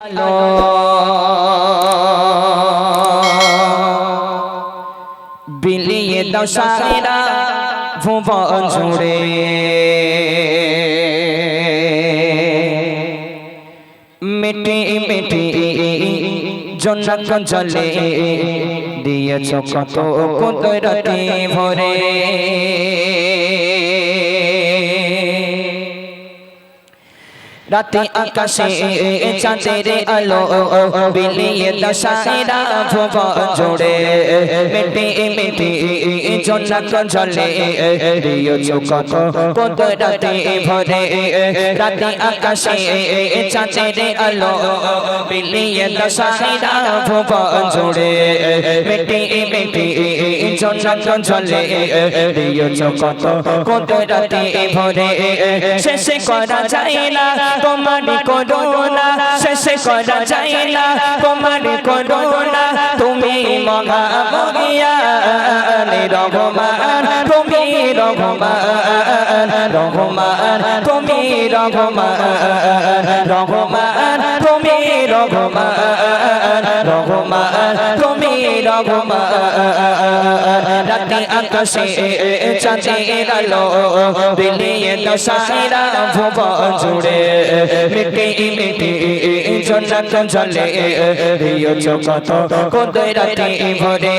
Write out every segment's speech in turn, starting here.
আলো বিলিয়ে দাও সারা ভুবন জুড়ে মিটি মিটি জন্নত জলে দিয়েছ কত কুদরতি ভরে রাতে আকাশে চাঁদের আলো বিলিয়ে দাও সারা ভুবন জুড়ে মিটি মিটি জন্নত জলে দিয়েছ কত কুদরতি ভরে রাতে আকাশে চাঁদের আলো বিলিয়ে দাও সারা ভুবন জুড়ে মিটি মিটি জন্নত জলে দিয়েছ কত কুদরতি ভরে শেষ করা যায় না তোমার করুণা শেষ করা যায় না তোমার করুণা তুমি মহা মহিয়ান রহমান তুমি রহমান রহমান তুমি রহমান রহমান তুমি রহমান রহমান তুমি রহমান রাতে আকাশে চাঁদের আলো বিলিয়ে দাও সারা ভুবন জুড়ে মিটি মিটি জন্নত জলে দিয়েছ কত কুদরতি ভরে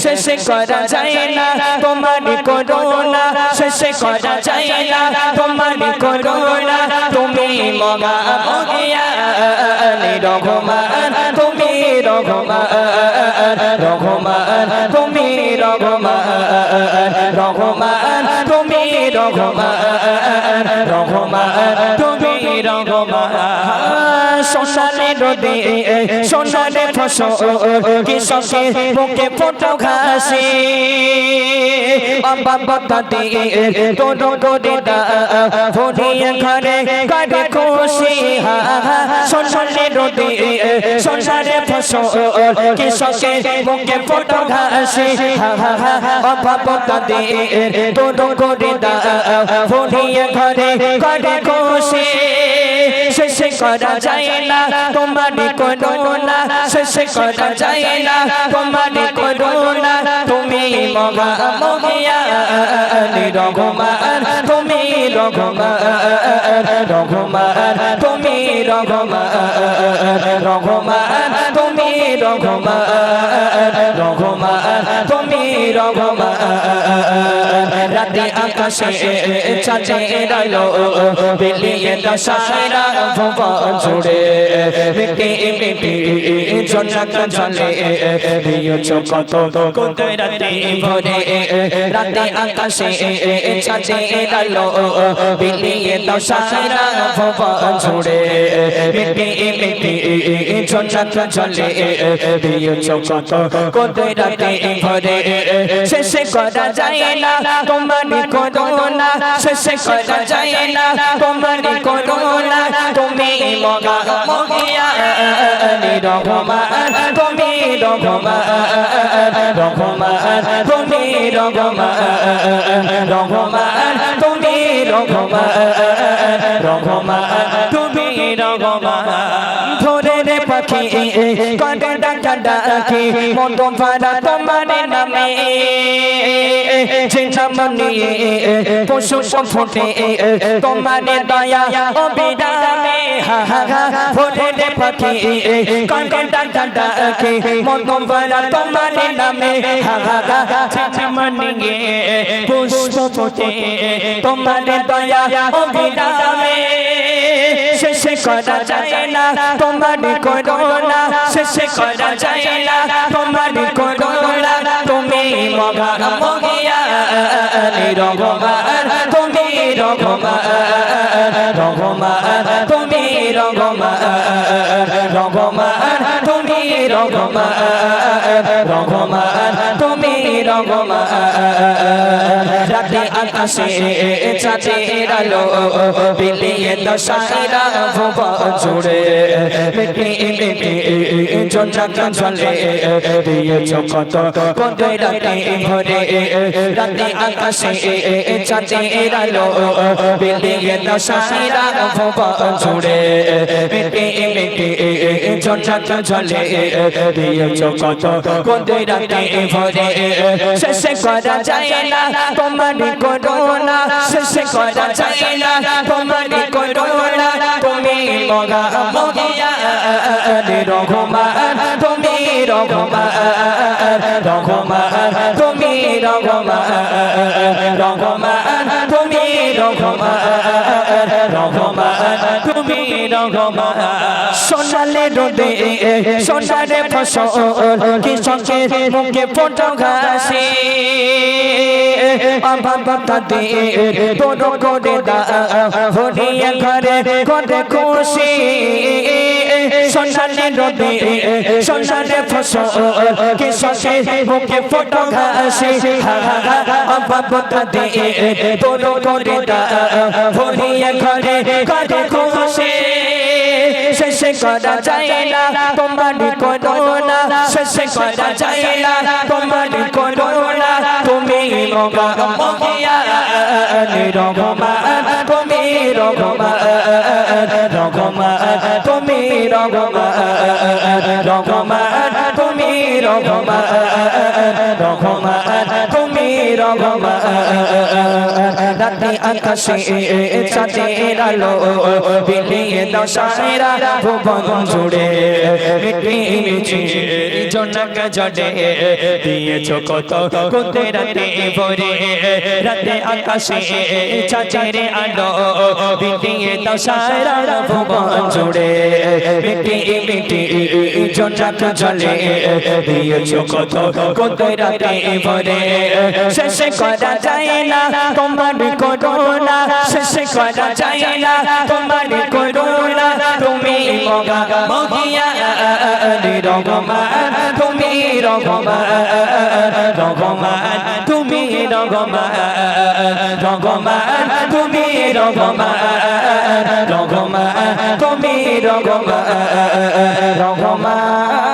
শেষ করা যায় না তোমার করুণা শেষ করা যায় না তোমার করুণা তুমি মহা মহিয়ান রহমান তুমি রহমান রহমান তুমি রহমান রহমান তুমি রহমান রহমান তুমি রহমান সোনালে রোদে সোনালে ফসল কৃষকের বুকে ফোটো ঘাসে বাবা বাতাতে তোর করে দাও ভরিয়ে ঘরে কাটে খুশি সোনালে রোদে সোনালে ফসল কৃষকের বুকে ফোটো ঘাসে বাবা বাতাতে তোর করে দাও ভরিয়ে ঘরে কাটে খুশি শেষ করা যায় না তোমার করুণা শেষ করা যায় না তোমার করুণা তুমি মহা মহিয়ান রহমান তুমি রহমান রহমান তুমি রহমান রহমান তুমি রহমান রহমান তুমি রহমান রাতে আকাশে চাঁদের আলো বিলিয়ে দাও সারা ভুবন জুড়ে মিটি মিটি জন্নত জলে দিয়েছ কত কুদরতি ভরে রাতে আকাশে চাঁদের আলো বিলিয়ে দাও সারা ভুবন জুড়ে মিটি মিটি জন্নত জলে দিয়েছ কত কুদরতি ভরে শেষ করা যায় না তোমার করুণা শেষ করা যায় না তোমার করুণা তুমি মহা মহিয়ান রহমান তুমি রহমান রহমান তুমি রহমান রহমান তুমি রহমান রহমান তুমি রহমান ধরে রে পাখি কাঁদে ডাকা ডাকি মন ভরা তোমার নামে চিন্তামণি পশু ফোটে তোমার দয়া অবিরামে ভরে রে পাখি কাঁদে ডাকা ডাকি মন ভরা তোমার নামে চিন্তামণি পুষ্প ফোটে তোমার দয়া অবিরামে শেষ করা যায় না তোমার করুণা শেষ করা যায় না তোমার করুণা তুমি মহা মহিয়ান রহমান তুমি রহমান রহমান তুমি রহমান রহমান তুমি রহমান রহমান তুমি রহমান রাতে আকাশে চাঁদের আলো বিলিয়ে দশাইরা ভুবন জুড়ে মিটি মিটি জোনাক ঝলে দিয়েছো কত কুদরতে ভরে রাতে আকাশে চাঁদের আলো বিলিয়ে দশাইরা ভুবন জুড়ে মিটি মিটি জোনাক ঝলে দিয়েছো কত কুদরতে ভরে শেষ করা যায় না তোমার করুণা শেষ করা যায় না তোমার করুণা তুমি মগা মগিয়া রহমান তুমি রহমান রহমান তুমি রহমান রহমান তুমি রহমান রহমান তুমি রহমান সোনালে রোদে সোনারে ফসল কৃষকের মুখে ফোটো ঘাসে বাবা তাদের তোর করে দাও হরিয়া ঘরে করে খুশি সোনালে রোদে সোনারে ফসল কৃষকের মুখে ফোটো ঘাসে বাবা তাদের তোর করে দাও হরিয়া ঘরে করে খুশি শেষ করা যায় না তোমার করুণা শেষ করা যায় না তোমার করুণা তুমি মগা মগিয়া রহমান তুমি রহমান রহমান তুমি রহমান রহমান তুমি রহমান রহমান তুমি রহমান রাতে আকাশে চাঁদের আলো বিলিয়ে দশাইরা ভুবন জুড়ে মিটি মিটি জোনাক ঝলে দিয়েছো কত কুদরতে ভরে রাতে আকাশে চাঁদের আলো বিলিয়ে দশাইরা ভুবন জুড়ে মিটি মিটি জোনাক ঝলে দিয়েছো কত কুদরতে ভরে শেষ করা যায় না তোমার করুণা শেষ করা যায় না তোমার করুণা তুমি মগা মগিয়া রহমান তুমি রহমান রহমান তুমি রহমান রহমান তুমি রহমান রহমান তুমি রহমান রহমান